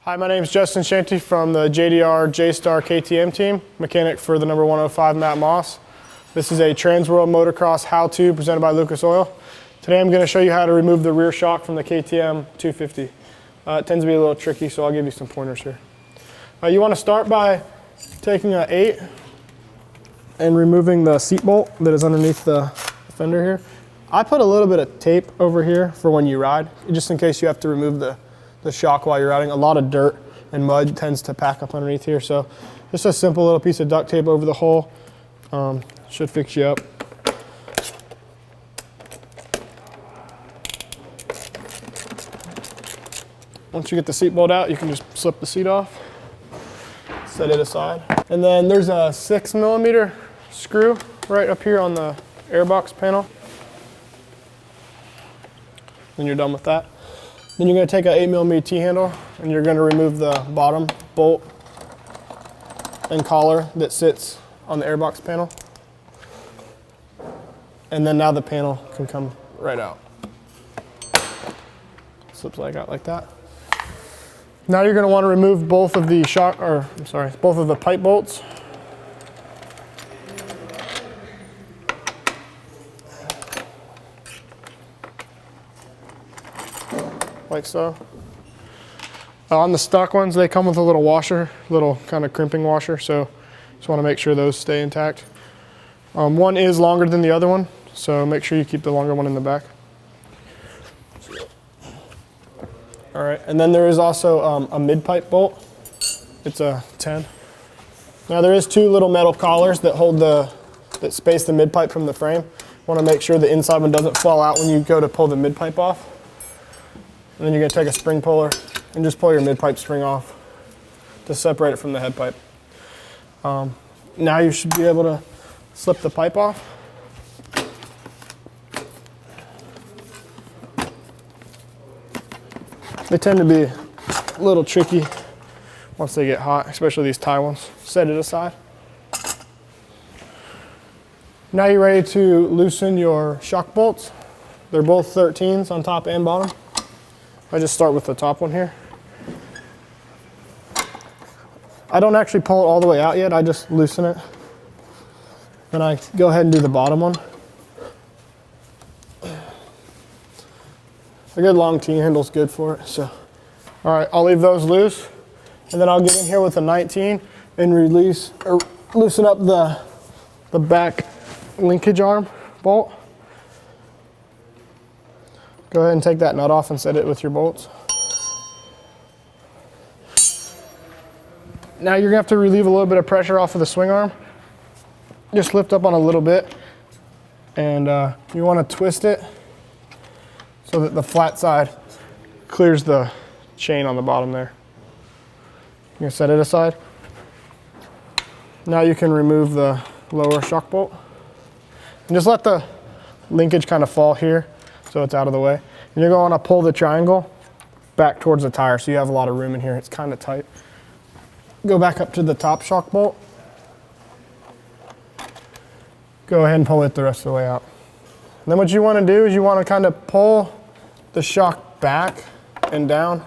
Hi, my name is Justin Shantie from the JDR J-Star KTM team, mechanic for the number 105 Matt Moss. This is a TransWorld MOTOcross how-to presented by Lucas Oil. Today I'm going to show you how to remove the rear shock from the KTM 250. It tends to be a little tricky, so I'll give you some pointers here. You want to start by taking an 8 and removing the seat bolt that is underneath the fender here. I put a little bit of tape over here for when you ride, just in case you have to remove the shock while you're riding. A lot of dirt and mud tends to pack up underneath here, so just a simple little piece of duct tape over the hole should fix you up. Once you get the seat bolt out, you can just slip the seat off, set it aside. And then there's a 6mm screw right up here on the airbox panel. When you're done with that, then you're going to take an 8mm T-handle and you're going to remove the bottom bolt and collar that sits on the airbox panel. And then now the panel can come right out. Slips out like that. Now you're going to want to remove both of the both of the pipe bolts. Like so. On the stock ones, they come with a little washer, little kind of crimping washer, so just want to make sure those stay intact. One is longer than the other one, so make sure you keep the longer one in the back. All right, and then there is also a mid-pipe bolt. It's a 10. Now there is 2 little metal collars that that space the mid-pipe from the frame. Want to make sure the inside one doesn't fall out when you go to pull the mid-pipe off. And then you're going to take a spring puller and just pull your mid-pipe spring off to separate it from the head pipe. Now you should be able to slip the pipe off. They tend to be a little tricky once they get hot, especially these tie ones. Set it aside. Now you're ready to loosen your shock bolts. They're both 13s on top and bottom. I just start with the top one here. I don't actually pull it all the way out yet, I just loosen it. Then I go ahead and do the bottom one. A good long T-handle is good for it. So, all right, I'll leave those loose. And then I'll get in here with a 19 and loosen up the back linkage arm bolt. Go ahead and take that nut off and set it with your bolts. Now you're gonna have to relieve a little bit of pressure off of the swing arm. Just lift up on a little bit and you wanna twist it so that the flat side clears the chain on the bottom there. You're gonna set it aside. Now you can remove the lower shock bolt. And just let the linkage kind of fall here so it's out of the way. And you're going to pull the triangle back towards the tire so you have a lot of room in here. It's kind of tight. Go back up to the top shock bolt. Go ahead and pull it the rest of the way out. And then what you want to do is you want to kind of pull the shock back and down,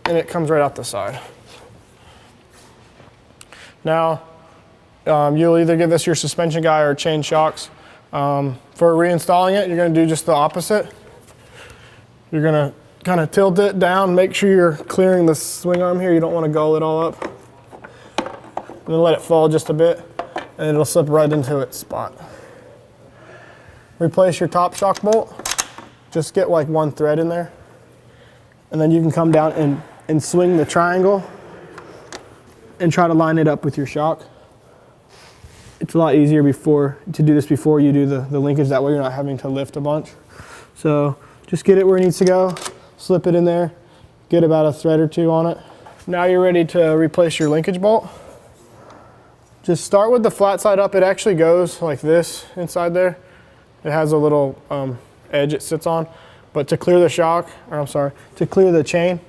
and it comes right out the side. Now, you'll either give this your suspension guy or chain shocks. For reinstalling it, you're going to do just the opposite. You're going to kind of tilt it down, make sure you're clearing the swing arm here. You don't want to gull it all up. And then let it fall just a bit, and it'll slip right into its spot. Replace your top shock bolt. Just get like 1 thread in there. And then you can come down and swing the triangle and try to line it up with your shock. It's a lot easier to do this before you do the linkage. That way you're not having to lift a bunch. So just get it where it needs to go, slip it in there, get about a thread or 2 on it. Now you're ready to replace your linkage bolt. Just start with the flat side up. It actually goes like this inside there. It has a little edge it sits on. But to clear to clear the chain,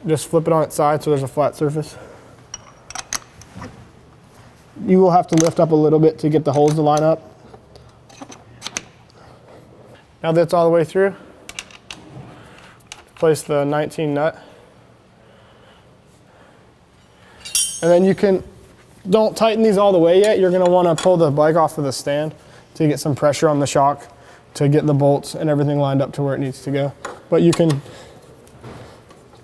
just flip it on its side so there's a flat surface. You will have to lift up a little bit to get the holes to line up. Now that's all the way through, place the 19 nut And then don't tighten these all the way yet. You're gonna wanna pull the bike off of the stand to get some pressure on the shock, to get the bolts and everything lined up to where it needs to go. But you can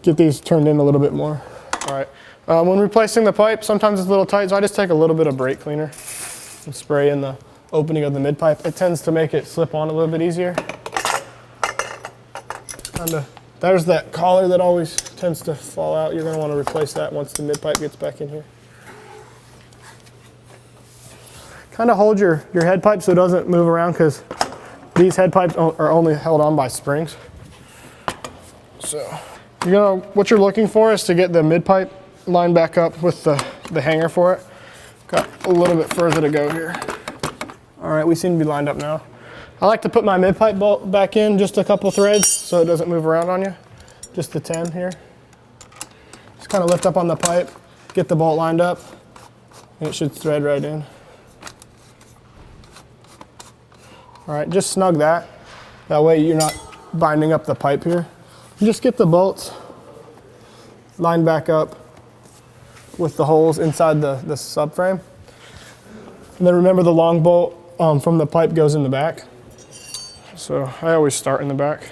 get these turned in a little bit more. All right, when replacing the pipe, sometimes it's a little tight, so I just take a little bit of brake cleaner and spray in the opening of the mid pipe. It tends to make it slip on a little bit easier. There's that collar that always tends to fall out. You're gonna wanna replace that once the mid pipe gets back in here. Kind of hold your head pipe so it doesn't move around, because these head pipes are only held on by springs. So what you're looking for is to get the mid pipe lined back up with the hanger for it. Got a little bit further to go here. All right, we seem to be lined up now. I like to put my mid pipe bolt back in just a couple threads so it doesn't move around on you. Just the 10 here. Just kind of lift up on the pipe, get the bolt lined up, and it should thread right in. All right, just snug that. That way you're not binding up the pipe here. You just get the bolts lined back up with the holes inside the subframe. And then remember, the long bolt from the pipe goes in the back. So I always start in the back.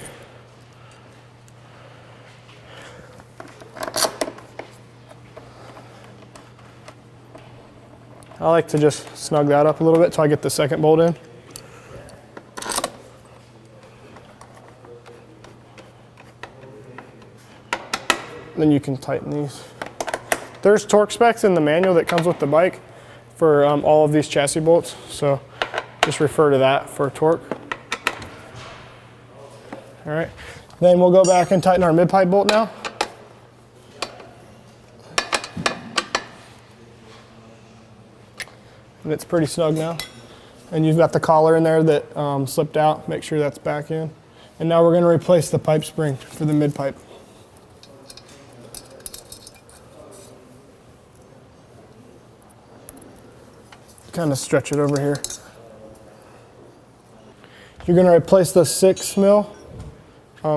I like to just snug that up a little bit till I get the second bolt in. Then you can tighten these. There's torque specs in the manual that comes with the bike for all of these chassis bolts, so just refer to that for torque. All right, then we'll go back and tighten our mid pipe bolt now. And it's pretty snug now. And you've got the collar in there that slipped out. Make sure that's back in. And now we're going to replace the pipe spring for the mid pipe. Kind of stretch it over here. You're going to replace the 6 mil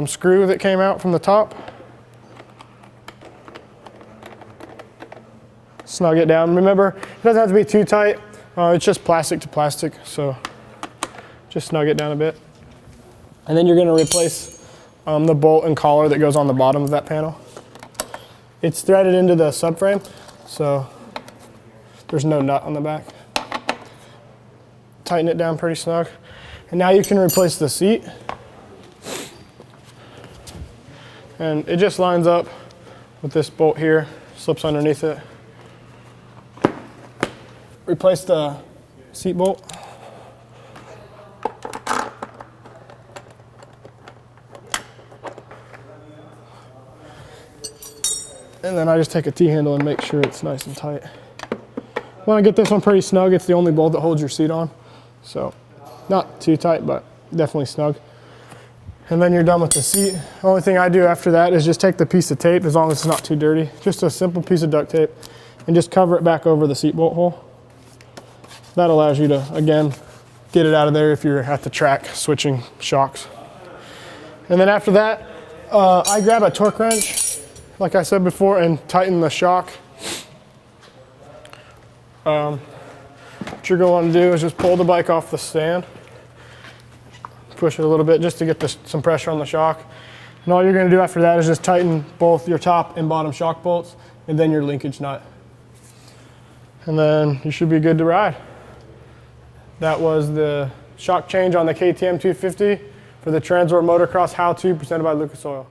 screw that came out from the top. Snug it down. Remember, it doesn't have to be too tight. It's just plastic to plastic, so just snug it down a bit. And then you're going to replace the bolt and collar that goes on the bottom of that panel. It's threaded into the subframe, so there's no nut on the back. Tighten it down pretty snug. And now you can replace the seat. And it just lines up with this bolt here, slips underneath it. Replace the seat bolt. And then I just take a T-handle and make sure it's nice and tight. Want to get this one pretty snug. It's the only bolt that holds your seat on. So not too tight, but definitely snug. And then you're done with the seat. The only thing I do after that is just take the piece of tape, as long as it's not too dirty, just a simple piece of duct tape, and just cover it back over the seat bolt hole. That allows you to, again, get it out of there if you're at the track switching shocks. And then after that, I grab a torque wrench, like I said before, and tighten the shock. What you're going to do is just pull the bike off the stand, push it a little bit just to get some pressure on the shock. And all you're going to do after that is just tighten both your top and bottom shock bolts, and then your linkage nut. And then you should be good to ride. That was the shock change on the KTM 250 for the TransWorld MOTOcross how-to presented by Lucas Oil.